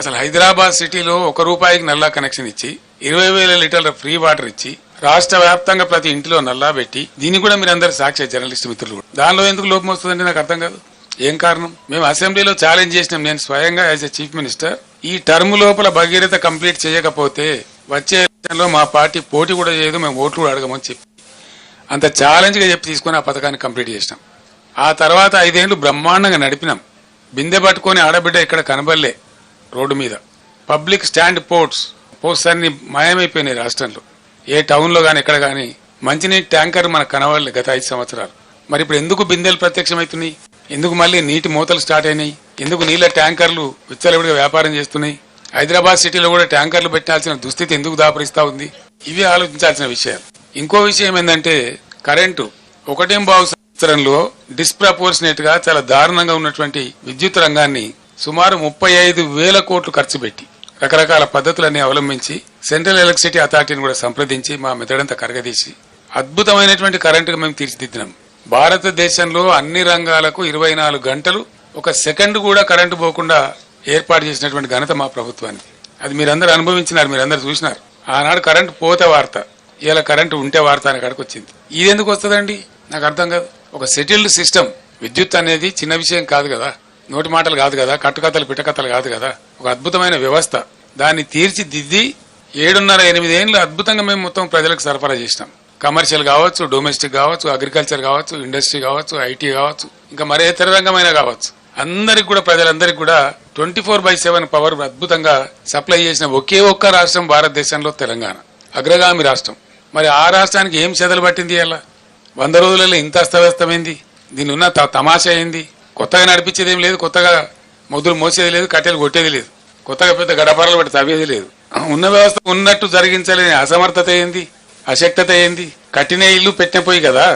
అసలు హైదరాబాద్ సిటీలో ₹1 నల్లా కనెక్షన్ ఇచ్చి 20,000 లీటర్ల ఫ్రీ వాటర్ ఇచ్చి రాష్ట్ర వ్యాప్తంగా ప్రతి ఇంటిలో నల్లా పెట్టి దీన్ని కూడా మీరందరూ సాక్షి జర్నలిస్ట్ మిత్రులు కూడా దానిలో ఎందుకు లోపం వస్తుందంటే నాకు అర్థం కాదు. ఏం కారణం? మేము అసెంబ్లీలో ఛాలెంజ్ చేసినాం. నేను స్వయంగా యాజ్ ఎ చీఫ్ మినిస్టర్ ఈ టర్మ్ లోపల భగీరథ కంప్లీట్ చేయకపోతే వచ్చే ఎలక్షన్లో మా పార్టీ పోటీ కూడా చేయదు, మేము ఓట్లు కూడా అడగమని చెప్పి అంత ఛాలెంజ్ గా చెప్పి తీసుకుని ఆ పథకాన్ని కంప్లీట్ చేసినాం. ఆ తర్వాత 5 ఏళ్లు బ్రహ్మాండంగా నడిపినాం. బిందె పట్టుకొని ఆడబిడ్డ ఇక్కడ కనబడలే. రోడ్డు మీద పబ్లిక్ స్టాండ్ పోస్ట్స్ అన్ని మాయమైపోయినాయి రాష్ట్రంలో. ఏ టౌన్ లో గాని ఎక్కడ గాని మంచినీటి ట్యాంకర్ మనకు కనబడలే గత 5 సంవత్సరాలు. మరి ఇప్పుడు ఎందుకు బిందెలు ప్రత్యక్షమవుతున్నాయి? ఎందుకు మళ్ళీ నీటి మూతలు స్టార్ట్ అయినాయి? ఎందుకు నీళ్ల ట్యాంకర్లు విచ్చలవిడిగా వ్యాపారం చేస్తున్నాయి? హైదరాబాద్ సిటీలో కూడా ట్యాంకర్లు పెట్టాల్సిన దుస్థితి ఎందుకు దాపరిస్తా ఉంది? ఇవి ఆలోచించాల్సిన విషయాలు. ఇంకో విషయం ఏంటంటే కరెంటు 1.5 సంవత్సరంలో డిస్ప్రపోర్షనేట్ గా చాలా దారుణంగా ఉన్నటువంటి విద్యుత్ రంగాన్ని సుమారు 35,000 కోట్లు ఖర్చు పెట్టి రకరకాల పద్ధతులన్నీ అవలంబించి సెంట్రల్ ఎలక్ట్రిసిటీ అథారిటీని కూడా సంప్రదించి మా మెదడంతా కరగదీసి అద్భుతమైనటువంటి కరెంటుగా మేము తీర్చిదిద్దినాం. భారతదేశంలో అన్ని రంగాలకు 24 గంటలు 1 సెకండ్ కూడా కరెంటు పోకుండా ఏర్పాటు చేసినటువంటి ఘనత మా ప్రభుత్వానికి. అది మీరందరూ అనుభవించినారు, మీరందరూ చూసినారు. ఆనాడు కరెంటు పోతే వార్త, ఇలా కరెంటు ఉంటే వార్త అనే కాడికి వచ్చింది. ఇది ఎందుకు వస్తుందండి నాకు అర్థం కాదు. ఒక సెటిల్డ్ సిస్టమ్, విద్యుత్ అనేది చిన్న విషయం కాదు కదా, నోటి మాటలు కాదు కదా, కట్టుకథలు పిట్టకథలు కాదు కదా, ఒక అద్భుతమైన వ్యవస్థ. దాన్ని తీర్చిదిద్ది 7.5-8 ఏళ్ళు అద్భుతంగా మేము మొత్తం ప్రజలకు సరఫరా చేసినాం. కమర్షియల్ కావచ్చు, డొమెస్టిక్ కావచ్చు, అగ్రికల్చర్ కావచ్చు, ఇండస్ట్రీ కావచ్చు, ఐటీ కావచ్చు, ఇంకా మరే ఇతర రంగమైన కావచ్చు, అందరికి కూడా ప్రజలందరికీ కూడా 24/7 పవర్ అద్భుతంగా సప్లై చేసిన ఒకే ఒక్క రాష్ట్రం భారతదేశంలో తెలంగాణ, అగ్రగామి రాష్ట్రం. మరి ఆ రాష్ట్రానికి ఏం చెదలు పట్టింది? అలా 100 రోజులలో ఇంత అస్తవ్యస్తమైంది. దీని ఉన్న తమాషా ఏంది? కొత్తగా నడిపించేది ఏం లేదు, కొత్తగా మొదలు మోసేది లేదు, కట్టెలు కొట్టేది లేదు, కొత్తగా పెద్ద గడపరలు పెట్టి తవ్వేది లేదు. ఉన్న వ్యవస్థ ఉన్నట్టు జరిగించలేని అసమర్థత ఏంది, అశక్తత ఏంది? కట్టిన ఇల్లు పెట్టిన పోయి కదా,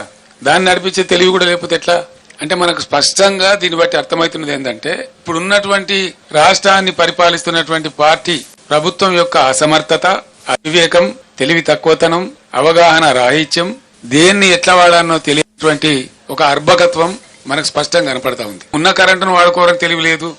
దాన్ని నడిపించే తెలివి కూడా లేకపోతే ఎట్లా? అంటే మనకు స్పష్టంగా దీన్ని బట్టి అర్థమవుతున్నది ఏంటంటే ఇప్పుడు ఉన్నటువంటి రాష్ట్రాన్ని పరిపాలిస్తున్నటువంటి పార్టీ ప్రభుత్వం యొక్క అసమర్థత, అవివేకం, తెలివి తక్కువతనం, అవగాహన రాహిత్యం, దేన్ని ఎట్లా వాడానో తెలియనటువంటి ఒక అర్భకత్వం మనకు స్పష్టంగా కనపడతా ఉంది. ఉన్న కరెంటును వాడుకోవడానికి తెలివి లేదు,